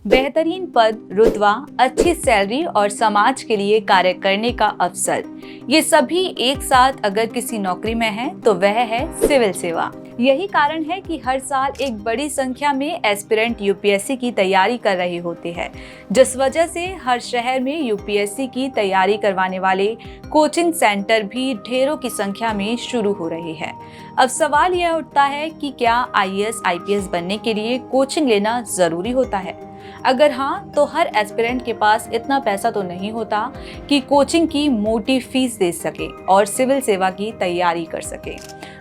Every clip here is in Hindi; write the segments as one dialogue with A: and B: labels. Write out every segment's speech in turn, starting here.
A: बेहतरीन पद, रुतबा, अच्छी सैलरी और समाज के लिए कार्य करने का अवसर, ये सभी एक साथ अगर किसी नौकरी में है तो वह है सिविल सेवा। यही कारण है कि हर साल एक बड़ी संख्या में एस्पिरेंट यूपीएससी की तैयारी कर रहे होते हैं, जिस वजह से हर शहर में यूपीएससी की तैयारी करवाने वाले कोचिंग सेंटर भी ढेरों की संख्या में शुरू हो रहे हैं। अब सवाल यह उठता है कि क्या आईएएस, आईपीएस बनने के लिए कोचिंग लेना जरूरी होता है? अगर हाँ, तो हर एस्पिरेंट के पास इतना पैसा तो नहीं होता कि कोचिंग की मोटी फीस दे सके और सिविल सेवा की तैयारी कर सके।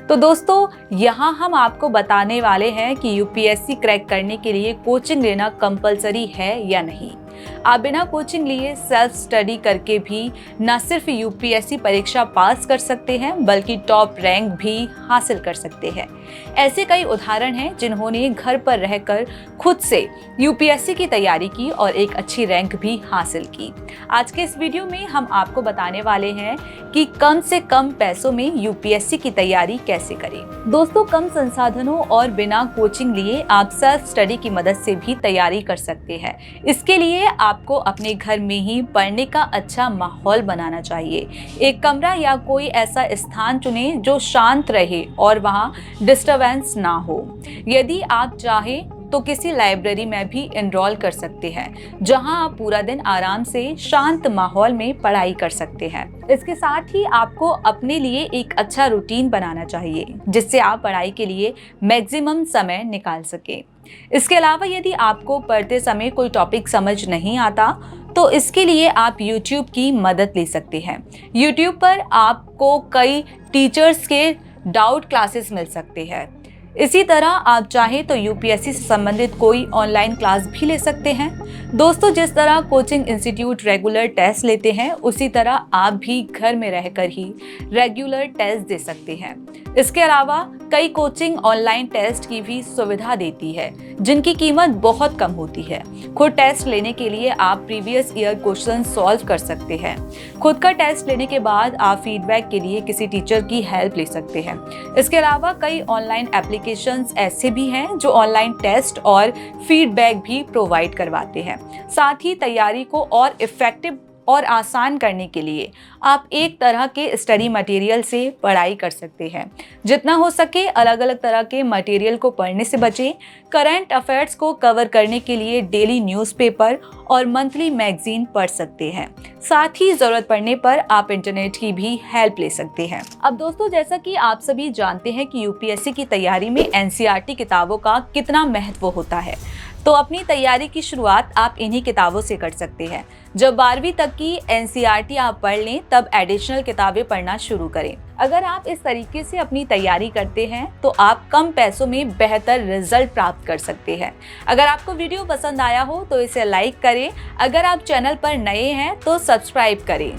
A: तो दोस्तों, यहाँ हम आपको बताने वाले हैं कि यूपीएससी क्रैक करने के लिए कोचिंग लेना कंपलसरी है या नहीं। आप बिना कोचिंग लिए सेल्फ स्टडी करके भी न सिर्फ यूपीएससी परीक्षा पास कर सकते हैं बल्कि टॉप रैंक भी हासिल कर सकते हैं। ऐसे कई उदाहरण हैं जिन्होंने घर पर रहकर खुद से यूपीएससी की तैयारी की और एक अच्छी रैंक भी हासिल की। आज के इस वीडियो में हम आपको बताने वाले हैं कि कम से कम पैसों में यूपीएससी की तैयारी कैसे करें। दोस्तों, कम संसाधनों और बिना कोचिंग लिए आप सेल्फ स्टडी की मदद से भी तैयारी कर सकते हैं। इसके लिए आपको अपने घर में ही पढ़ने का अच्छा माहौल बनाना चाहिए। एक कमरा या कोई ऐसा स्थान चुनें जो शांत रहे और वहां डिस्टरबेंस ना हो। यदि आप चाहें तो किसी लाइब्रेरी में भी एनरोल कर सकते हैं, जहां आप पूरा दिन आराम से शांत माहौल में पढ़ाई कर सकते हैं। इसके साथ ही आपको अपने लिए एक अच्छा रूटीन बनाना चाहिए, जिससे आप पढ़ाई के लिए मैक्सिमम समय निकाल सकें। इसके अलावा यदि आपको पढ़ते समय कोई टॉपिक समझ नहीं आता, तो इसके लिए आप YouTube की मदद ले सकते हैं। YouTube पर आपको कई टीचर्स के डाउट क्लासेस मिल सकते हैं। इसी तरह आप चाहें तो यूपीएससी से संबंधित कोई ऑनलाइन क्लास भी ले सकते हैं। दोस्तों, जिस तरह कोचिंग इंस्टीट्यूट रेगुलर टेस्ट लेते हैं, उसी तरह आप भी घर में रहकर ही रेगुलर टेस्ट दे सकते हैं। इसके अलावा कई कोचिंग ऑनलाइन टेस्ट की भी सुविधा देती है, जिनकी कीमत बहुत कम होती है। खुद टेस्ट लेने के लिए आप प्रीवियस ईयर क्वेश्चन सॉल्व कर सकते हैं। खुद का टेस्ट लेने के बाद आप फीडबैक के लिए किसी टीचर की हेल्प ले सकते हैं। इसके अलावा कई ऑनलाइन एप्लीकेशंस ऐसे भी हैं जो ऑनलाइन टेस्ट और फीडबैक भी प्रोवाइड करवाते हैं। साथ ही तैयारी को और इफेक्टिव और आसान करने के लिए आप एक तरह के स्टडी मटेरियल से पढ़ाई कर सकते हैं। जितना हो सके अलग अलग तरह के मटेरियल को पढ़ने से बचें। करंट अफेयर्स को कवर करने के लिए डेली न्यूज़पेपर और मंथली मैगजीन पढ़ सकते हैं। साथ ही ज़रूरत पड़ने पर आप इंटरनेट की भी हेल्प ले सकते हैं। अब दोस्तों, जैसा कि आप सभी जानते हैं कि यूपीएससी की तैयारी में एनसीईआरटी किताबों का कितना महत्व होता है, तो अपनी तैयारी की शुरुआत आप इन्हीं किताबों से कर सकते हैं। जब 12वीं तक की एनसीईआरटी आप पढ़ लें, तब एडिशनल किताबें पढ़ना शुरू करें। अगर आप इस तरीके से अपनी तैयारी करते हैं तो आप कम पैसों में बेहतर रिजल्ट प्राप्त कर सकते हैं। अगर आपको वीडियो पसंद आया हो तो इसे लाइक करें। अगर आप चैनल पर नए हैं तो सब्सक्राइब करें।